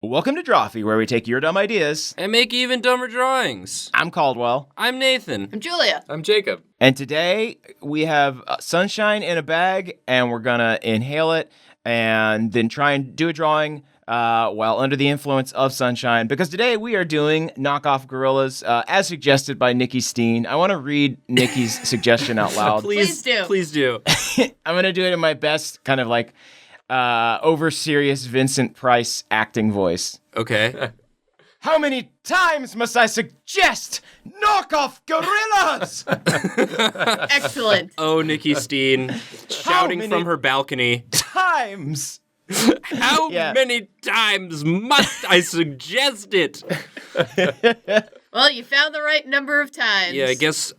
Welcome to Drawfee, where we take your dumb ideas and make even dumber drawings. I'm Caldwell. I'm Nathan. I'm Julia. I'm Jacob. And today we have sunshine in a bag, and we're gonna inhale it and then try and do a drawing while under the influence of sunshine. Because today we are doing knockoff Gorillaz, as suggested by Nikki Steen. I want to read Nikki's suggestion out loud. Please do. Please do. I'm gonna do it in my best kind of like over serious Vincent Price acting voice. Okay. How many times must I suggest knockoff Gorillaz? Excellent. Oh, Nikki Steen, shouting many from her balcony. Times. How Yeah. many times must I suggest it? Well, you found the right number of times. Yeah,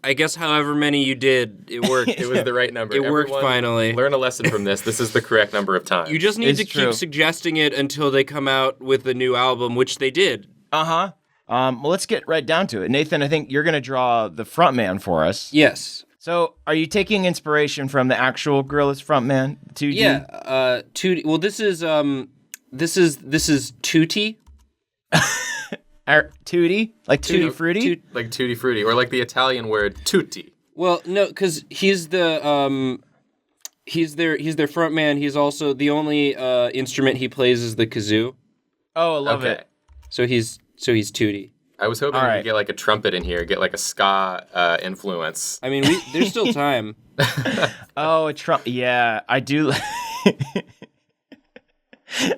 I guess however many you did, it worked. It was the right number. It worked finally. Learn a lesson from this. This is the correct number of times. You just need It's to true. keep suggesting it until they come out with a new album, which they did. Uh-huh. Well, let's get right down to it. Nathan, I think you're going to draw the frontman for us. Yes. So, are you taking inspiration from the actual Gorillaz frontman, 2D? Yeah. 2D. Well, this is Tutti. Or Tutti? Like Tutti Frutti? Like tutti frutti, or like the Italian word tutti. Well, no, because he's the he's their front man. He's also the only instrument he plays is the kazoo. Oh, I love Okay. it. So he's Tootie. I was hoping All we right. could get like a trumpet in here, get like a ska influence. I mean, there's still time. Oh, a Trump. Yeah, I do.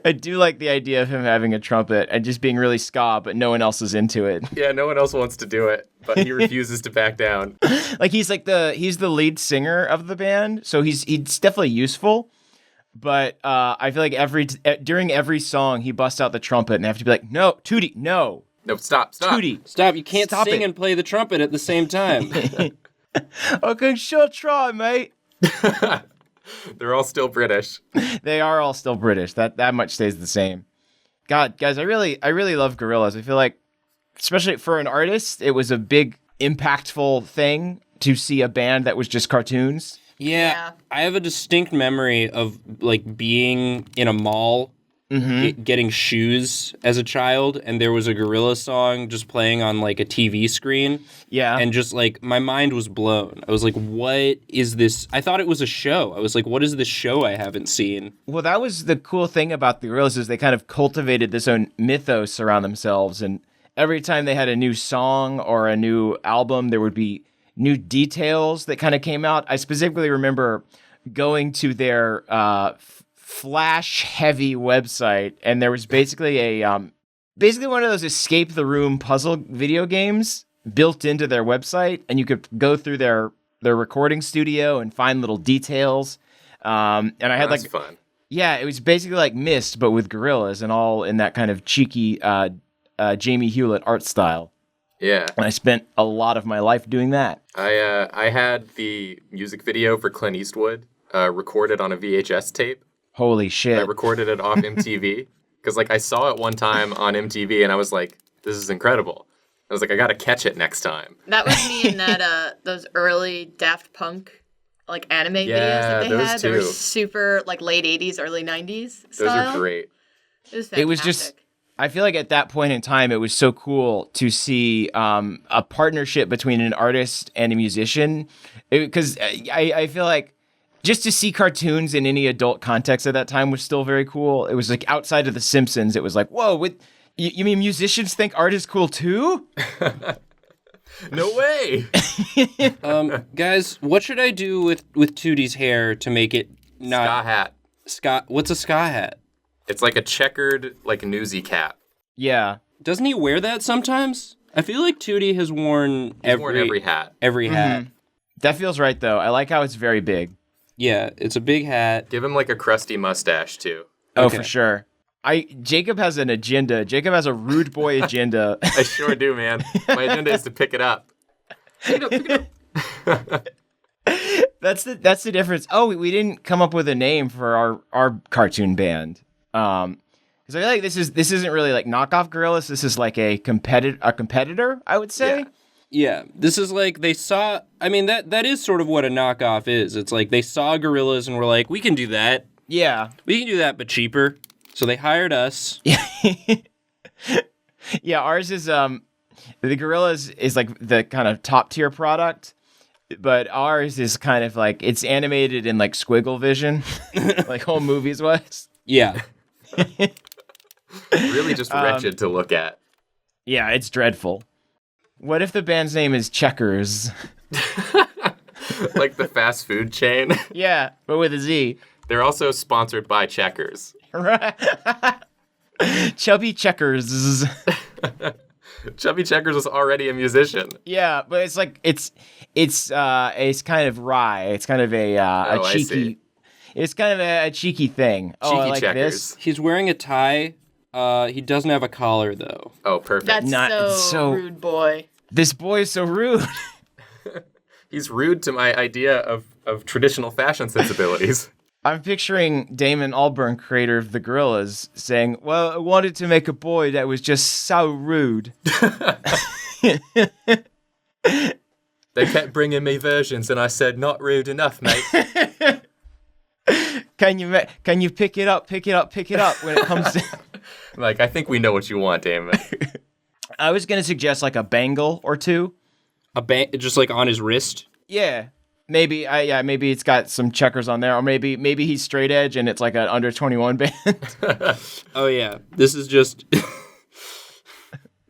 I do like the idea of him having a trumpet and just being really ska, but no one else is into it. Yeah, no one else wants to do it, but he refuses to back down. Like he's the lead singer of the band, so he's definitely useful. But I feel like during every song he busts out the trumpet and they have to be like, no, Tootie, no, No, stop. Tootie. Stop! You can't Stop sing it. and play the trumpet at the same time. Okay, sure, try, mate. They're all still British. They are all still British. That much stays the same. God, guys, I really love Gorillaz. I feel like, especially for an artist, it was a big, impactful thing to see a band that was just cartoons. Yeah, I have a distinct memory of like being in a mall, getting shoes as a child, and there was a Gorillaz song just playing on like a TV screen. Yeah. And just like my mind was blown. I was like, "What is this?" I thought it was a show. I was like, "What is this show I haven't seen?" Well, that was the cool thing about the Gorillaz is they kind of cultivated this own mythos around themselves, and every time they had a new song or a new album, there would be new details that kind of came out. I specifically remember going to their Flash-heavy website, and there was basically basically one of those escape the room puzzle video games built into their website, and you could go through their recording studio and find little details. And I had That's like fun. yeah, it was basically like Myst, but with Gorillaz and all in that kind of cheeky Jamie Hewlett art style. Yeah. And I spent a lot of my life doing that. I had the music video for Clint Eastwood recorded on a VHS tape. Holy I shit. recorded it off MTV because like I saw it one time on MTV and I was like, this is incredible. I was like, I gotta catch it next time. That was me in that those early Daft Punk like anime videos that they those had. They were too. super like late 80s, early 90s Those style. are great. It was fantastic. It was just, I feel like at that point in time, it was so cool to see a partnership between an artist and a musician. Because I feel like just to see cartoons in any adult context at that time was still very cool. It was like outside of The Simpsons, it was like, whoa, you mean musicians think art is cool too? No way. Guys, what should I do with Tootie's hair to make it not Ska hat. ska? What's a ska hat? It's like a checkered, like newsy cap. Yeah. Doesn't he wear that sometimes? I feel like Tootie has worn He's worn every hat. Every hat. That feels right, though. I like how it's very big. Yeah, it's a big hat. Give him like a crusty mustache too. Oh, Okay. for sure. Jacob has an agenda. Jacob has a rude boy agenda. I sure do, man. My agenda is to pick it up. Pick it up. That's the difference. Oh, we didn't come up with a name for our cartoon band. Because I feel like this isn't really like knockoff Gorillaz. This is like a competitor, I would say. Yeah. Yeah, this is like they saw. I mean, that is sort of what a knockoff is. It's like they saw Gorillaz and were like, we can do that. Yeah. We can do that, but cheaper. So they hired us. Yeah, ours is the Gorillaz is like the kind of top tier product, but ours is kind of like it's animated in like squiggle vision, like whole movies was. Yeah. Really just wretched to look at. Yeah, it's dreadful. What if the band's name is Checkers? Like the fast food chain. Yeah, but with a Z. They're also sponsored by Checkers. Right. Chubby Checkers. Chubby Checkers was already a musician. Yeah, but it's like it's kind of wry. It's kind of a I cheeky. see. It's kind of a cheeky thing. I Cheeky like Checkers. this. He's wearing a tie. He doesn't have a collar, though. Oh, perfect. That's so rude, boy. This boy is so rude. He's rude to my idea of traditional fashion sensibilities. I'm picturing Damon Albarn, creator of the Gorillaz, saying, "Well, I wanted to make a boy that was just so rude." They kept bringing me versions, and I said, "Not rude enough, mate." Can you pick it up when it comes to? Like, I think we know what you want, Damon. I was gonna suggest like a bangle or two. Just like on his wrist. Yeah. Maybe maybe it's got some checkers on there, or maybe he's straight edge and it's like an under 21 band. Oh yeah, this is just.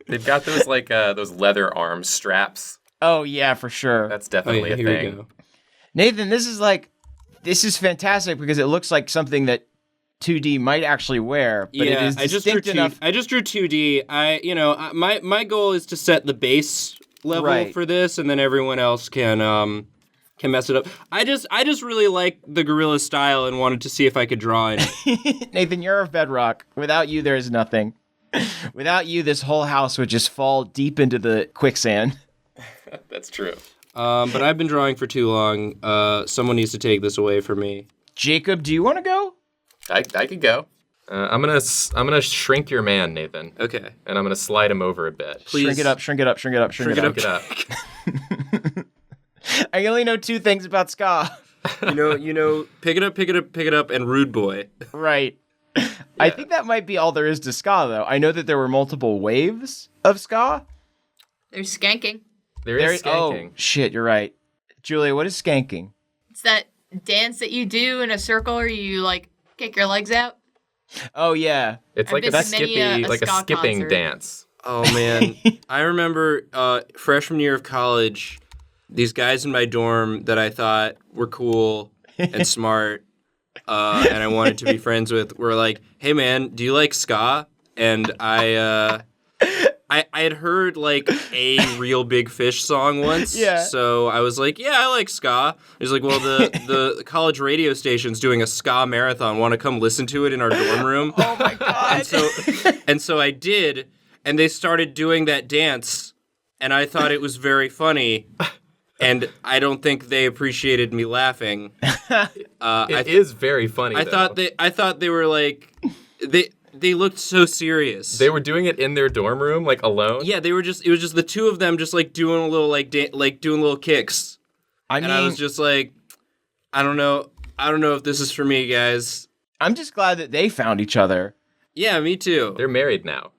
They've got those like those leather arm straps. Oh yeah, for sure. That's definitely a here we thing. go. Nathan, this is fantastic because it looks like something that 2D might actually wear, but it is distinct enough. I just drew 2D. My goal is to set the base level for this, and then everyone else can mess it up. I just really like the Gorillaz style and wanted to see if I could draw it. Nathan, you're a bedrock. Without you, there is nothing. Without you, this whole house would just fall deep into the quicksand. That's true. But I've been drawing for too long. Someone needs to take this away from me. Jacob, do you want to go? I could go. I'm gonna shrink your man, Nathan. Okay. And I'm gonna slide him over a bit. Please. Shrink it up. Shrink it up. I only know two things about ska. You know, pick it up, and rude boy. Right. Yeah. I think that might be all there is to ska, though. I know that there were multiple waves of ska. There's skanking. There is skanking. Oh, shit, you're right. Julia, what is skanking? It's that dance that you do in a circle where you, like, kick your legs out. Oh, yeah. It's I've like been a to many skippy, a like a ska skipping concert. dance. Oh man, I remember freshman year of college, these guys in my dorm that I thought were cool and smart, and I wanted to be friends with were like, "Hey man, do you like ska?" And I had heard like a Real Big Fish song once, Yeah. So I was like, "Yeah, I like ska." He's like, "Well, the college radio station's doing a ska marathon. Want to come listen to it in our dorm room?" Oh, my God. And so I did, and they started doing that dance, and I thought it was very funny, and I don't think they appreciated me laughing. It is very funny. I thought they were like they looked so serious. They were doing it in their dorm room, like alone. Yeah, it was just the two of them just like doing a little doing little kicks. I mean, I was just like, I don't know if this is for me, guys. I'm just glad that they found each other. Yeah, me too. They're married now.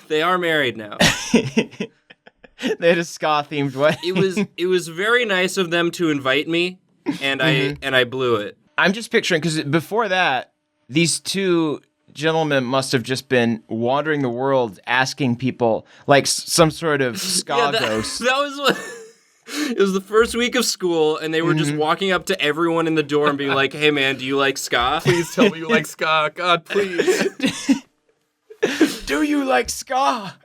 They are married now. They had a ska-themed wedding. It was very nice of them to invite me, and I blew it. I'm just picturing, because before that, these two gentlemen must have just been wandering the world asking people, like some sort of ska ghost. That was what... It was the first week of school, and they were just walking up to everyone in the dorm being like, "Hey man, do you like ska? Please tell me you like ska. God, please." Do you like ska?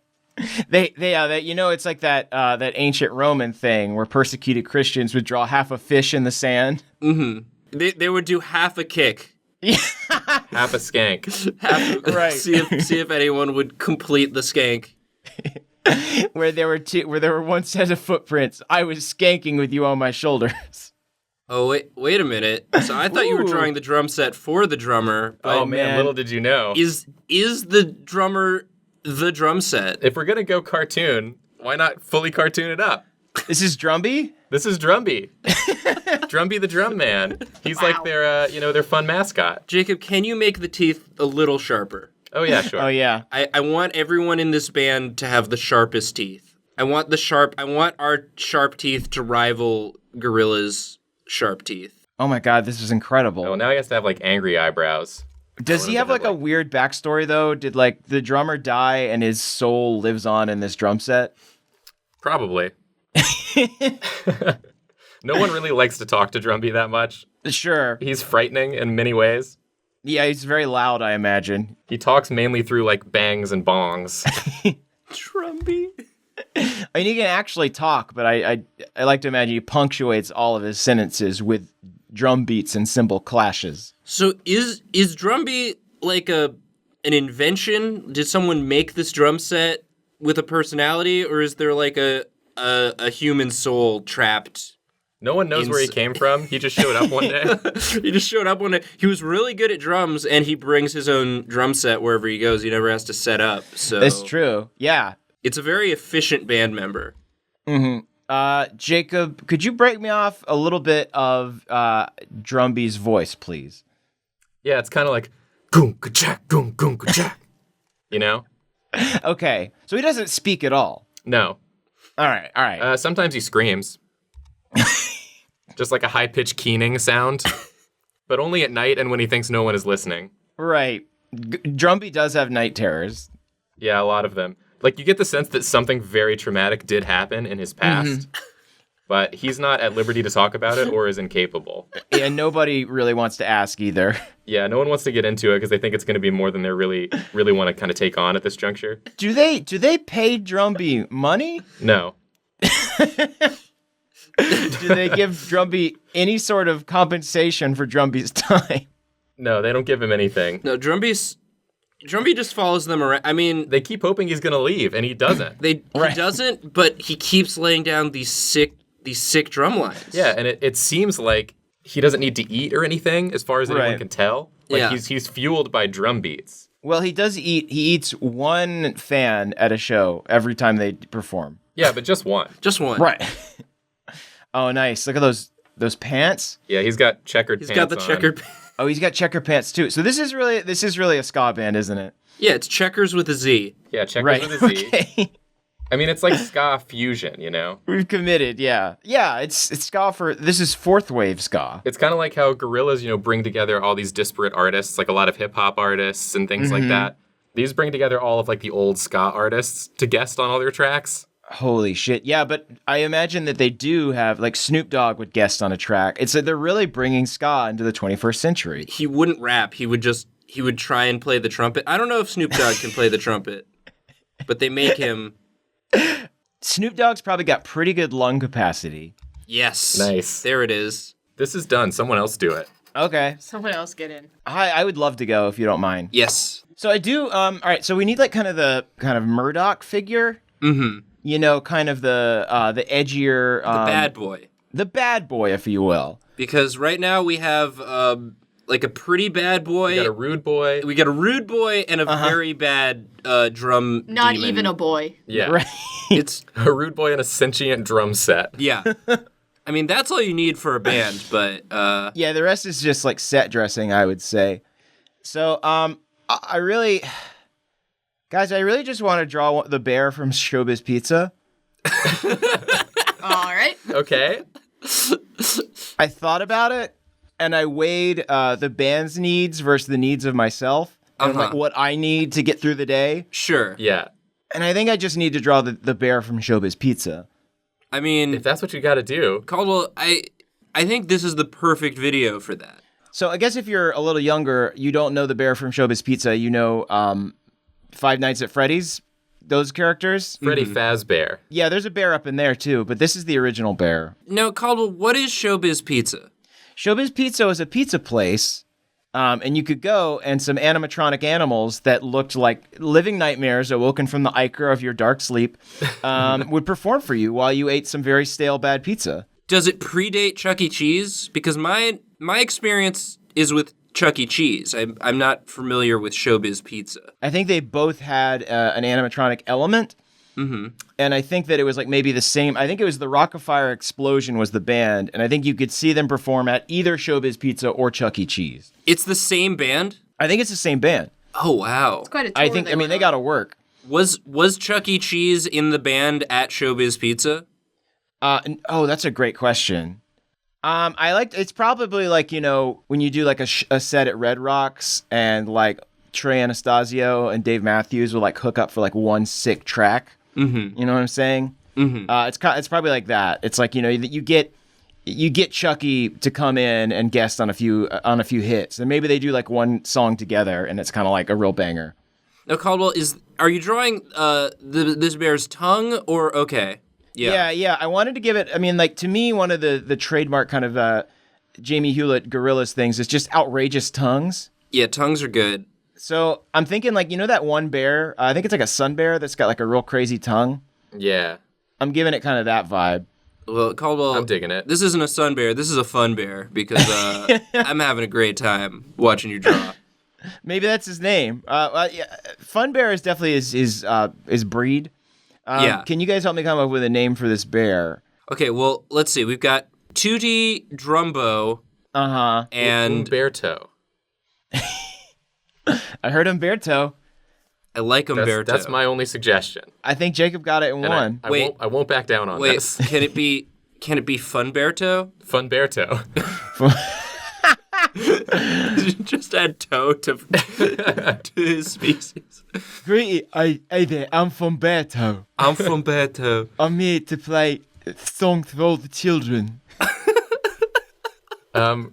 They it's like that ancient Roman thing where persecuted Christians would draw half a fish in the sand. Mm-hmm. They would do half a kick. Half a skank. Right. See if anyone would complete the skank. where there were one set of footprints. I was skanking with you on my shoulders. Oh wait a minute. So I thought you were drawing the drum set for the drummer. But Oh man, little did you know. Is the drummer the drum set? If we're gonna go cartoon, why not fully cartoon it up? This is Drumby? This is Drumby. Drumby the drum man. He's like their fun mascot. Jacob, can you make the teeth a little sharper? Oh, yeah, sure. Oh, yeah. I want everyone in this band to have the sharpest teeth. I want our sharp teeth to rival Gorillaz' sharp teeth. Oh, my God, this is incredible. Oh, now he has to have, like, angry eyebrows. Does he have, like, a weird backstory, though? Did, like, the drummer die and his soul lives on in this drum set? Probably. No one really likes to talk to Drumby that much. Sure. He's frightening in many ways. Yeah, he's very loud, I imagine. He talks mainly through, like, bangs and bongs. Drumby. I mean, he can actually talk, but I like to imagine he punctuates all of his sentences with drum beats and cymbal clashes. So is Drumby like an invention? Did someone make this drum set with a personality, or is there like a human soul trapped? No one knows where he came from. He just showed up one day. He just showed up one day. He was really good at drums, and he brings his own drum set wherever he goes. He never has to set up. So That's true. Yeah. It's a very efficient band member. Mm-hmm. Jacob, could you break me off a little bit of Drumby's voice, please? Yeah, it's kind of like, goom, ka-chak, goom, ka-chak. You know? Okay. So he doesn't speak at all. No. All right. Sometimes he screams. Just like a high-pitched keening sound. But only at night and when he thinks no one is listening. Right. Drumby does have night terrors. Yeah, a lot of them. Like, you get the sense that something very traumatic did happen in his past. But he's not at liberty to talk about it or is incapable. Yeah, nobody really wants to ask either. Yeah, no one wants to get into it because they think it's going to be more than they really want to kind of take on at this juncture. Do they pay Drumby money? No. Do they give Drumby any sort of compensation for Drumby's time? No, they don't give him anything. No, Drumby just follows them around. I mean, They keep hoping he's going to leave, and he doesn't. he doesn't, but he keeps laying down these sick drum lines. Yeah, and it seems like he doesn't need to eat or anything, as far as anyone can tell. Like, Yeah. he's fueled by drum beats. Well, he does eat. He eats one fan at a show every time they perform. Yeah, but just one. Just one. Right. Oh, nice. Look at those pants. Yeah, he's got checkered He's pants got the on. checkered. Oh, he's got checker pants too. So this is really a ska band, isn't it? Yeah, it's checkers with a Z. Yeah, checkers Right. with a Z. Okay. I mean, it's like ska fusion, you know? We've committed. Yeah. Yeah. It's ska for. This is fourth wave ska. It's kind of like how Gorillaz, bring together all these disparate artists, like a lot of hip-hop artists and things like that. These bring together all of, like, the old ska artists to guest on all their tracks. Holy shit. Yeah, but I imagine that they do have, like, Snoop Dogg would guest on a track. It's that they're really bringing ska into the 21st century. He wouldn't rap. He would try and play the trumpet. I don't know if Snoop Dogg can play the trumpet, but they make him. Snoop Dogg's probably got pretty good lung capacity. Yes. Nice. There it is. This is done. Someone else do it. Okay. Someone else get in. I would love to go if you don't mind. Yes. So I do, all right, so we need like kind of Murdoch figure. Mm-hmm. Kind of the edgier... The bad boy. The bad boy, if you will. Because right now we have like a pretty bad boy. We got a rude boy. We got a rude boy and a very bad drum Not demon. even a boy. Yeah. Right. It's A rude boy and a sentient drum set. yeah. I mean, that's all you need for a band, but Yeah, the rest is just like set dressing, I would say. So, I really just want to draw the bear from Showbiz Pizza. All right. Okay. I thought about it, and I weighed the band's needs versus the needs of myself, and like what I need to get through the day. sure. Yeah. And I think I just need to draw the bear from Showbiz Pizza. I mean, If that's what you got to do. Caldwell, I think this is the perfect video for that. So I guess if you're a little younger, you don't know the bear from Showbiz Pizza. You know Five Nights at Freddy's, those characters. Freddy Fazbear. Yeah, there's a bear up in there too, but this is the original bear. No, Caldwell, what is Showbiz Pizza? Showbiz Pizza is a pizza place, and you could go, and some animatronic animals that looked like living nightmares awoken from the ichor of your dark sleep would perform for you while you ate some very stale, bad pizza. Does it predate Chuck E. Cheese? Because my experience is with Chuck E. Cheese. I'm not familiar with Showbiz Pizza. I think they both had an animatronic element. Mm-hmm. And I think that it was like maybe the same. I think it was the Rockafire Explosion was the band. And I think you could see them perform at either Showbiz Pizza or Chuck E. Cheese. It's the same band? I think it's the same band. Oh wow. It's quite a tour. I think. I mean, they got to work. Was Chuck E. Cheese in the band at Showbiz Pizza? That's a great question. It's probably like, when you do like a set at Red Rocks and like Trey Anastasio and Dave Matthews will like hook up for like one sick track. Mm-hmm. You know what I'm saying? Mm-hmm. It's probably like that. It's like, you get Chucky to come in and guest on a few hits, and maybe they do like one song together, and it's kind of like a real banger. Now, Caldwell, are you drawing this bear's tongue or okay? Yeah. I wanted to give it. I mean, like to me, one of the trademark kind of Jamie Hewlett Gorillaz things is just outrageous tongues. Yeah, tongues are good. So I'm thinking like that one bear. I think it's like a sun bear that's got like a real crazy tongue. Yeah. I'm giving it kind of that vibe. Well, Caldwell, I'm digging it. This isn't a sun bear. This is a fun bear because I'm having a great time watching you draw. Maybe that's his name. Fun Bear is definitely his breed. Yeah. Can you guys help me come up with a name for this bear? Okay, well, let's see. We've got Tutti Drumbo. Uh-huh. And Umberto. I heard Umberto. I like Umberto. That's my only suggestion. I think Jacob got it in one. I won't back down on this. Can it be Funberto? Funberto. Just add toe to his species. Great, hey there, I'm Funberto. I'm Funberto. I'm here to play a song for all the children.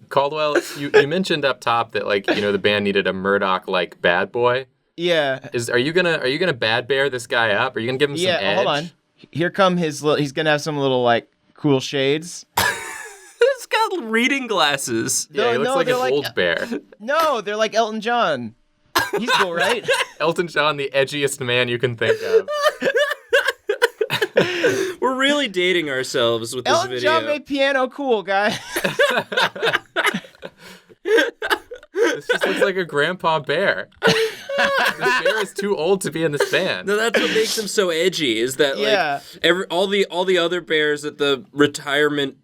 Caldwell, you mentioned up top that the band needed a Murdoch-like bad boy. Yeah. Are you gonna bad bear this guy up? Are you gonna give him some edge? Hold on. Here come he's gonna have some little like cool shades. He's got reading glasses. Yeah, he looks like an old bear. No, they're like Elton John. He's cool, right? Elton John, the edgiest man you can think of. We're really dating ourselves with this Elton video. John made piano cool, guy. This just looks like a grandpa bear. This bear is too old to be in this band. No, that's what makes him so edgy. Is that all the other bears at the retirement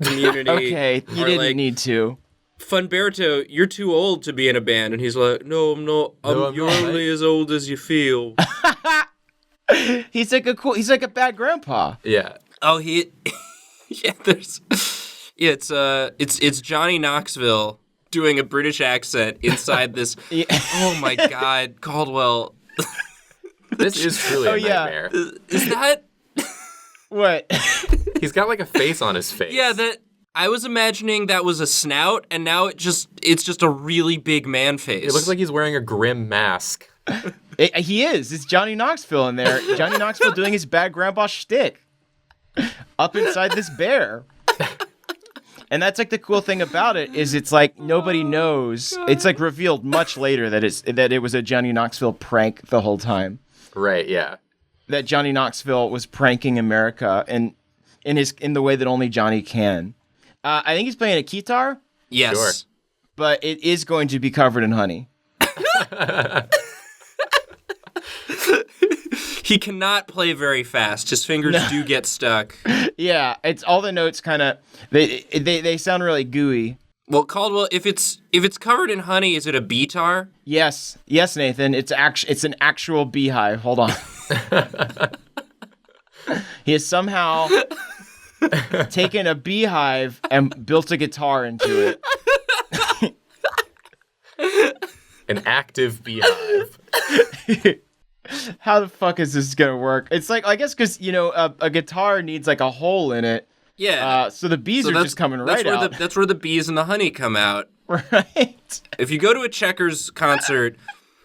community? Okay, you didn't need to. Funberto, you're too old to be in a band, and he's like, "No, I'm not. You're only as old as you feel." He's like a bad grandpa. Yeah. Oh, it's Johnny Knoxville doing a British accent inside this. Yeah. Oh my God, Caldwell. This is truly a nightmare. Is that what? He's got like a face on his face. Yeah, I was imagining that was a snout, and now it's just a really big man face. It looks like he's wearing a grim mask. He is. It's Johnny Knoxville in there. Johnny Knoxville doing his bad grandpa shtick up inside this bear. And that's like the cool thing about it is it's like nobody knows. It's like revealed much later that it was a Johnny Knoxville prank the whole time. Right. Yeah. That Johnny Knoxville was pranking America and in the way that only Johnny can. I think he's playing a guitar. Yes. Sure. But it is going to be covered in honey. He cannot play very fast. His fingers do get stuck. Yeah, it's all the notes kind of they sound really gooey. Well, Caldwell, if it's covered in honey, is it a beetar? Yes, Nathan. It's an actual beehive. Hold on. He has somehow taken a beehive and built a guitar into it. An active beehive. How the fuck is this gonna work? It's like, I guess because a guitar needs like a hole in it. Yeah. So the bees are just coming right out. That's where the bees and the honey come out. Right. If you go to a Checkers concert,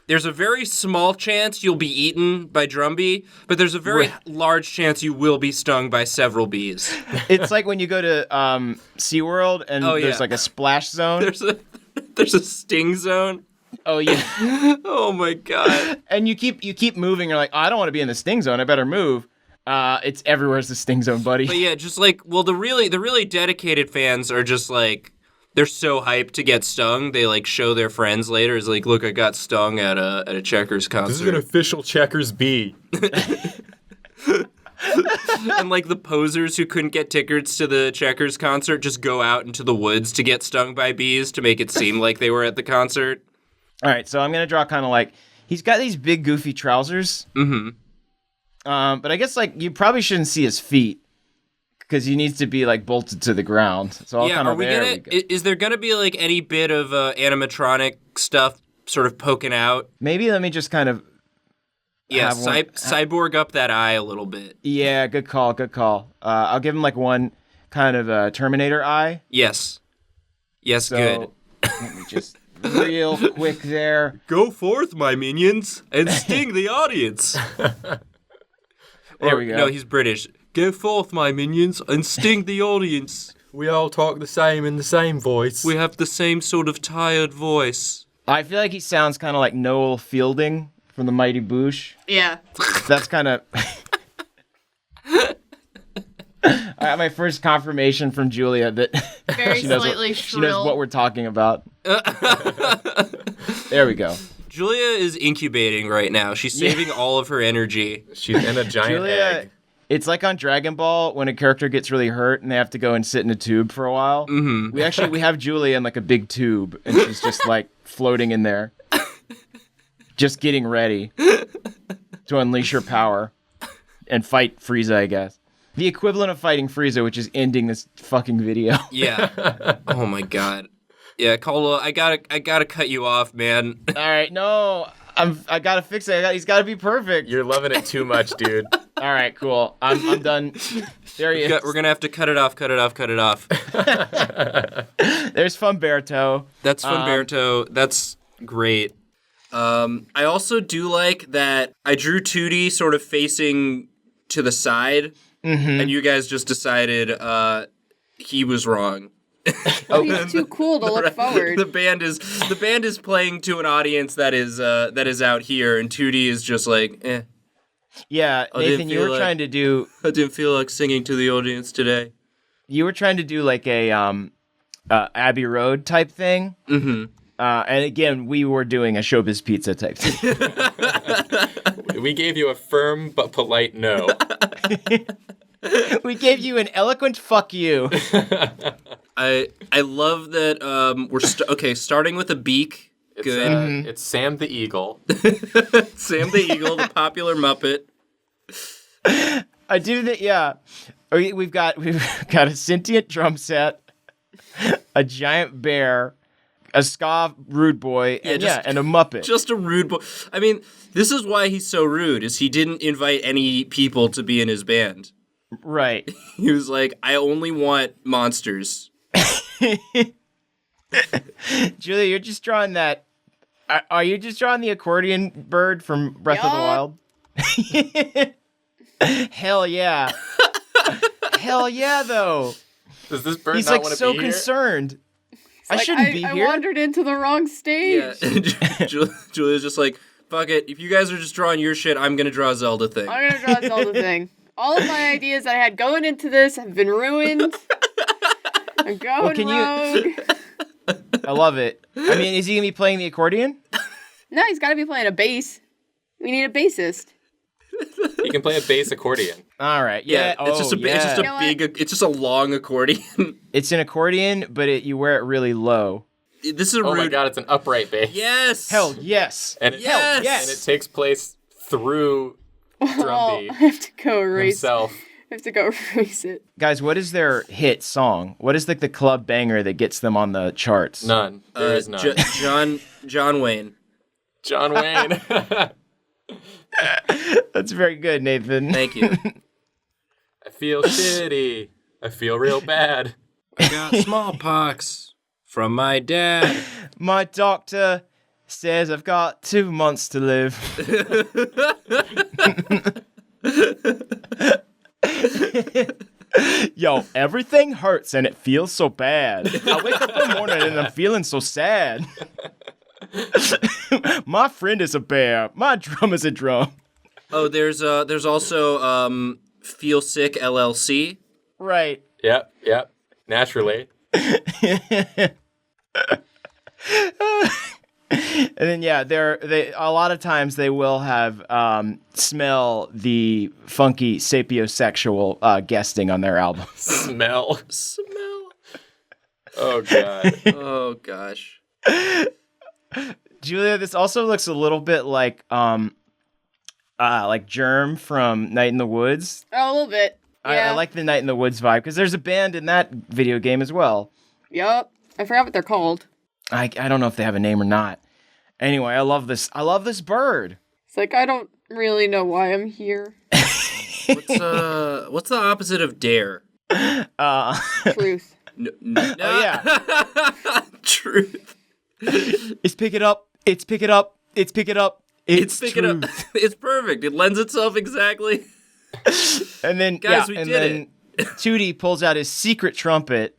there's a very small chance you'll be eaten by drum bee, but there's a very large chance you will be stung by several bees. It's like when you go to SeaWorld and there's like a splash zone. There's a sting zone. Oh yeah. Oh my God. And you keep moving. You're like, oh, I don't want to be in the sting zone. I better move. It's everywhere's the sting zone, buddy. But yeah, just like, well, the really dedicated fans are just like, they're so hyped to get stung. They like show their friends later. It's like, look, I got stung at a Checkers concert. This is an official Checkers bee. And like the posers who couldn't get tickets to the Checkers concert just go out into the woods to get stung by bees to make it seem like they were at the concert. All right, so I'm gonna draw kind of like he's got these big goofy trousers. Mm-hmm. But I guess like you probably shouldn't see his feet because he needs to be like bolted to the ground. So I'll kind are of we there. gonna? Is there gonna be like any bit of animatronic stuff sort of poking out? Maybe let me just kind of. Cyborg up that eye a little bit. Yeah, good call. I'll give him like one kind of Terminator eye. Yes, So, good. Let me just real quick there. Go forth, my minions, and sting the audience. There we go. No, he's British. Go forth, my minions, and sting the audience. We all talk the same in the same voice. We have the same sort of tired voice. I feel like he sounds kind of like Noel Fielding from the Mighty Boosh. Yeah. That's kind of. I got my first confirmation from Julia that Very she knows slightly what, she knows shrill. what we're talking about. There we go. Julia is incubating right now. She's saving all of her energy. She's in a giant Julia, egg. it's like on Dragon Ball when a character gets really hurt and they have to go and sit in a tube for a while. Mm-hmm. We have Julia in like a big tube and she's just like floating in there, just getting ready to unleash her power and fight Frieza, I guess. The equivalent of fighting Frieza, which is ending this fucking video. Yeah. Oh my god. Yeah, Caldwell, I gotta cut you off, man. All right, no, I gotta fix it. He's gotta be perfect. You're loving it too much, dude. All right, cool. I'm done. There he is. We're gonna have to cut it off. There's Fumberto. That's Fumberto. That's great. I also do like that I drew Tootie sort of facing to the side, and you guys just decided he was wrong. He's too cool to look forward. The band is playing to an audience that is out here, and Tootie is just like, eh. Yeah, Nathan, you were trying to do. I didn't feel like singing to the audience today. You were trying to do like a Abbey Road type thing. Mm-hmm. And again, we were doing a Showbiz Pizza type thing. We gave you a firm but polite no. We gave you an eloquent fuck you. I love that we're starting with a beak. It's, Good. it's Sam the Eagle. Sam the Eagle, the popular Muppet. I do that. Yeah, we've got a sentient drum set, a giant bear, a ska rude boy, and a Muppet. Just a rude boy. I mean, this is why he's so rude. Is he didn't invite any people to be in his band. Right. He was like, I only want monsters. Julia, you're just drawing that. Are you just drawing the accordion bird from Breath of the Wild? Hell yeah. Hell yeah, though. Does this bird He's not like want to so be here? concerned. I Like, shouldn't be I here. wandered into the wrong stage. Yeah. Julia's just like, fuck it. If you guys are just drawing your shit, I'm gonna draw a Zelda thing. I'm gonna draw a Zelda thing. All of my ideas that I had going into this have been ruined. I'm going rogue. I love it. I mean, is he gonna be playing the accordion? No, he's gotta be playing a bass. We need a bassist. You can play a bass accordion. All right. Yeah. it's just a You know what? it's just a long accordion. It's an accordion, but you wear it really low. This is a Oh rude. my god, it's an upright bass. Yes. Hell yes. And it, Yes! Yes. And it takes place through Oh, Drumbeat I have to go erase. himself. I have to go erase it. Guys, what is their hit song? What is like the club banger that gets them on the charts? None. There is none. John Wayne. John Wayne. That's very good, Nathan. Thank you. I feel shitty. I feel real bad. I got smallpox from my dad. My doctor says I've got 2 months to live. Yo, everything hurts and it feels so bad. I wake up in the morning and I'm feeling so sad. My friend is a bear. My drum is a drum. Oh, there's also Feel Sick LLC. Right. Yep. Naturally. And then they a lot of times they will have Smell the funky sapiosexual guesting on their album. Smell. Oh god. Oh gosh. Julia, this also looks a little bit like Germ from Night in the Woods. Oh, a little bit. Yeah. I like the Night in the Woods vibe because there's a band in that video game as well. Yup. I forgot what they're called. I don't know if they have a name or not. Anyway, I love this. I love this bird. It's like, I don't really know why I'm here. What's the opposite of dare? Truth. No. Oh yeah. Truth. It's pick it up. It's pick it up. It's pick it up. It's pick it up. It's perfect. It lends itself exactly. And then Guys, we and did then Tootie pulls out his secret trumpet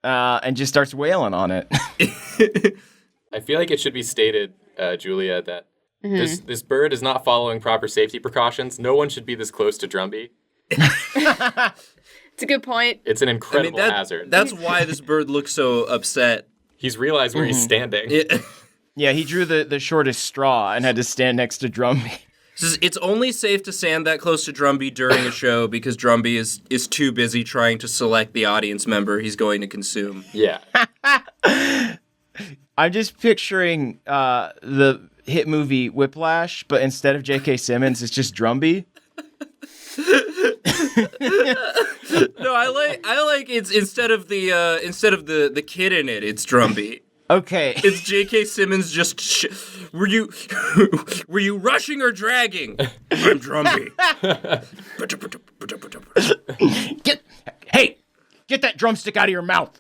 and just starts wailing on it. I feel like it should be stated, Julia, that this bird is not following proper safety precautions. No one should be this close to Drumby. It's a good point. It's an incredible hazard. That's why this bird looks so upset. He's realized where he's standing. Yeah, he drew the shortest straw and had to stand next to Drumby. It's only safe to stand that close to Drumby during a show because Drumby is too busy trying to select the audience member he's going to consume. Yeah. I'm just picturing the hit movie Whiplash, but instead of J.K. Simmons, it's just Drumby. No, I like it's instead of the kid in it, it's Drumby. Okay. It's J.K. Simmons just were you rushing or dragging? I'm Drumby. Get that drumstick out of your mouth.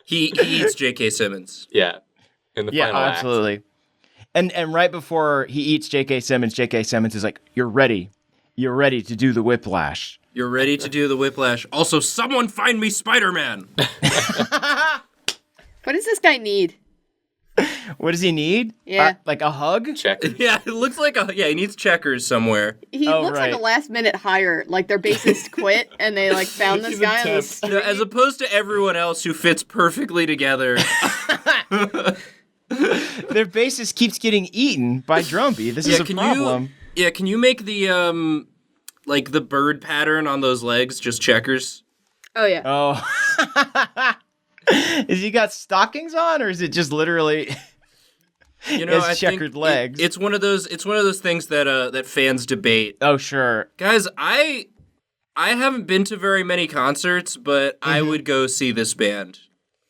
He eats J.K. Simmons. Yeah. In the final act. Absolutely. And right before he eats J.K. Simmons is like, "You're ready. You're ready to do the whiplash." You're ready to do the whiplash. Also, someone find me Spider-Man. What does this guy need? What does he need? Yeah. Like a hug? Check. Yeah, it looks like he needs checkers somewhere. He looks like a last-minute hire. Like, their bassist quit, and they, like, found this guy on the street. As opposed to everyone else who fits perfectly together. Their bassist keeps getting eaten by Drumby. This is a problem. Can you make the, like, the bird pattern on those legs just checkers? Oh, yeah. Oh. Is he got stockings on, or is it just literally his checkered legs? It's one of those things that fans debate. Oh, sure. Guys, I haven't been to very many concerts, but I would go see this band.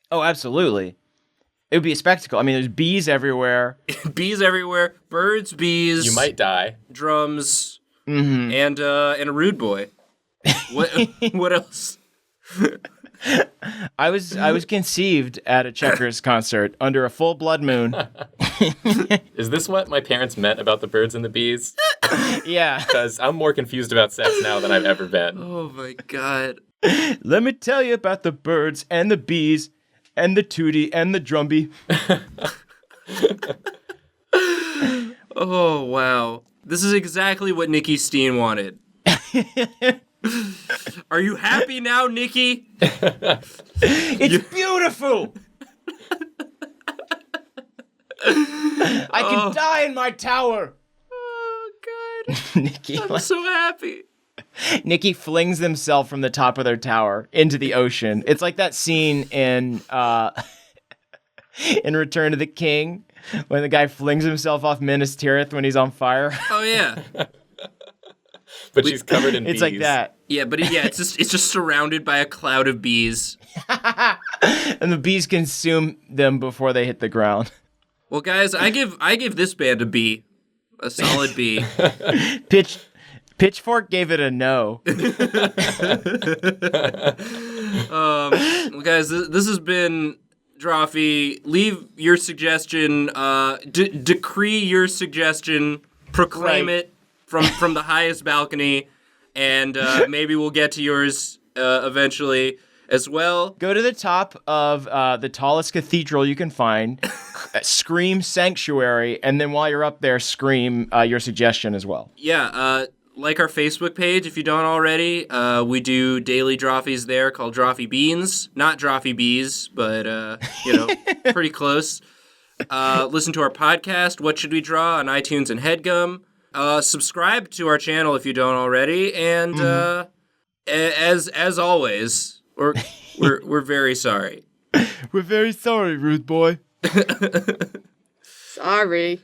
Oh, absolutely. It would be a spectacle. I mean, there's bees everywhere. Bees everywhere. Birds, bees. You might die. Drums. And a rude boy. What else? I was conceived at a Checkers concert under a full blood moon. Is this what my parents meant about the birds and the bees? Yeah. Because I'm more confused about sex now than I've ever been. Oh my god. Let me tell you about the birds and the bees and the tootie and the drumby. Oh wow. This is exactly what Nikki Steen wanted. Are you happy now, Nikki? It's beautiful. I can die in my tower. Oh god. Nikki, I'm so happy. Nikki flings himself from the top of their tower into the ocean. It's like that scene in Return of the King when the guy flings himself off Minas Tirith when he's on fire. Oh yeah. But she's covered in bees. It's like that. Yeah, but it's just surrounded by a cloud of bees. And the bees consume them before they hit the ground. Well, guys, I give this band a B. A solid B. Pitchfork gave it a no. Well, guys, this has been Drawfee. Leave your suggestion. Decree your suggestion. Proclaim it from the highest balcony, and maybe we'll get to yours eventually as well. Go to the top of the tallest cathedral you can find, scream sanctuary, and then while you're up there, scream your suggestion as well. Yeah, like our Facebook page if you don't already. We do daily Drawfees there called Drawfee Beans. Not Drawfee Bees, but, pretty close. Listen to our podcast, What Should We Draw, on iTunes and HeadGum. Subscribe to our channel if you don't already, and as always, or We're very sorry. We're very sorry, rude boy. Sorry.